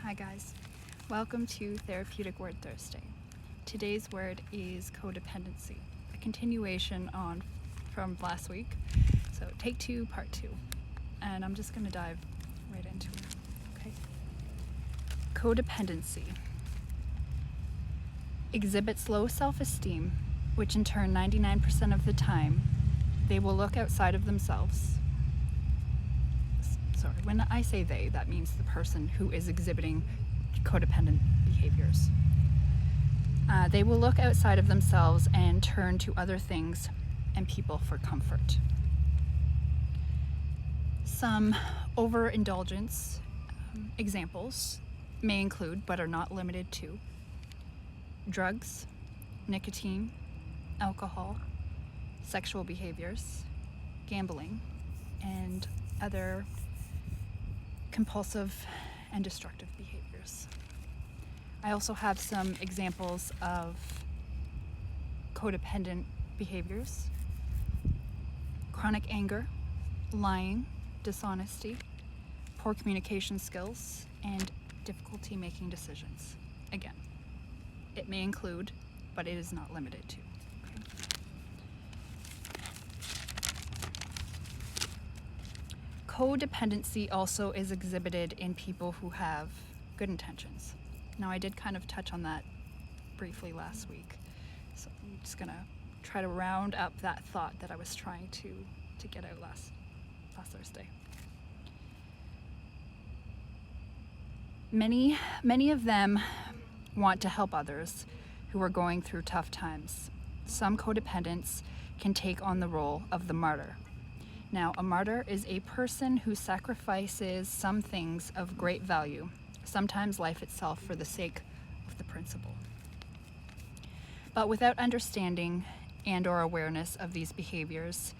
Hi guys, welcome to Therapeutic Word Thursday. Today's word is codependency, a continuation from last week. So take 2, part 2, and I'm just going to dive right into it. Okay. Codependency exhibits low self-esteem, which in turn 99% of the time they will look outside of themselves. Sorry, when I say they, that means the person who is exhibiting codependent behaviors. They will look outside of themselves and turn to other things and people for comfort. Some overindulgence examples may include, but are not limited to, drugs, nicotine, alcohol, sexual behaviors, gambling, and other compulsive and destructive behaviors. I also have some examples of codependent behaviors: chronic anger, lying, dishonesty, poor communication skills, and difficulty making decisions. Again, it may include, but it is not limited to. Codependency also is exhibited in people who have good intentions. Now, I did kind of touch on that briefly last week, so I'm just gonna try to round up that thought that I was trying to get out last Thursday. Many of them want to help others who are going through tough times. Some codependents can take on the role of the martyr. Now, a martyr is a person who sacrifices some things of great value, sometimes life itself, for the sake of the principle. But without understanding and/or awareness of these behaviors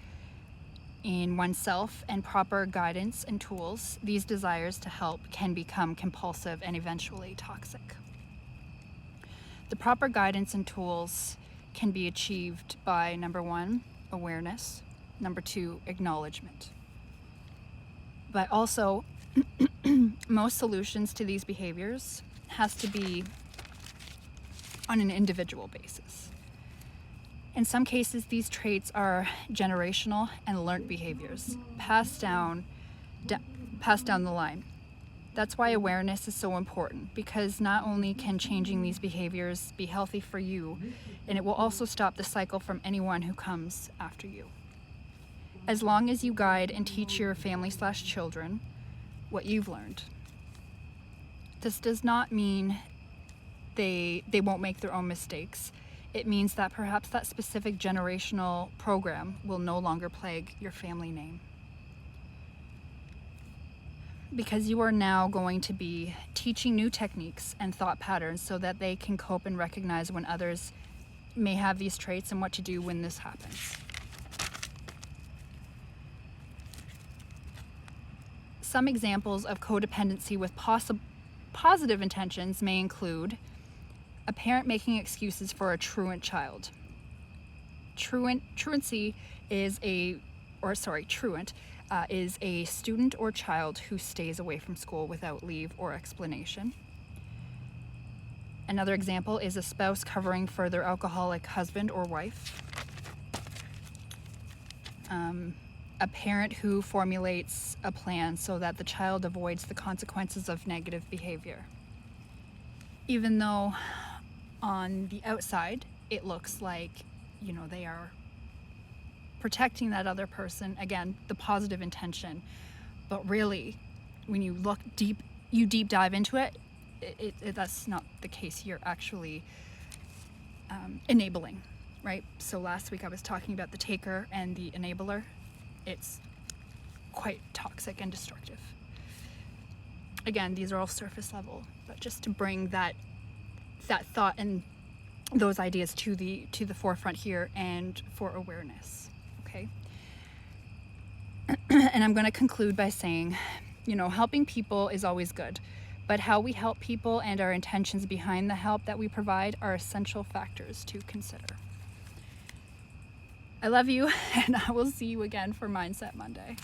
in oneself and proper guidance and tools, these desires to help can become compulsive and eventually toxic. The proper guidance and tools can be achieved by, number 1, awareness, number 2, acknowledgement. But also, most solutions to these behaviors has to be on an individual basis. In some cases, these traits are generational and learned behaviors, passed down the line. That's why awareness is so important, because not only can changing these behaviors be healthy for you, and it will also stop the cycle from anyone who comes after you. As long as you guide and teach your family/children what you've learned. This does not mean they won't make their own mistakes. It means that perhaps that specific generational program will no longer plague your family name. Because you are now going to be teaching new techniques and thought patterns so that they can cope and recognize when others may have these traits and what to do when this happens. Some examples of codependency with positive intentions may include a parent making excuses for a truant child. Truant is a student or child who stays away from school without leave or explanation. Another example is a spouse covering for their alcoholic husband or wife. A parent who formulates a plan so that the child avoids the consequences of negative behavior. Even though on the outside it looks like, they are protecting that other person, again, the positive intention, but really, when you look deep, you deep dive into it, that's not the case. You're actually enabling, right? So last week I was talking about the taker and the enabler. It's quite toxic and destructive. Again, these are all surface level, but just to bring that thought and those ideas to the forefront here and for awareness, okay? And I'm going to conclude by saying, helping people is always good, but how we help people and our intentions behind the help that we provide are essential factors to consider. I love you, and I will see you again for Mindset Monday.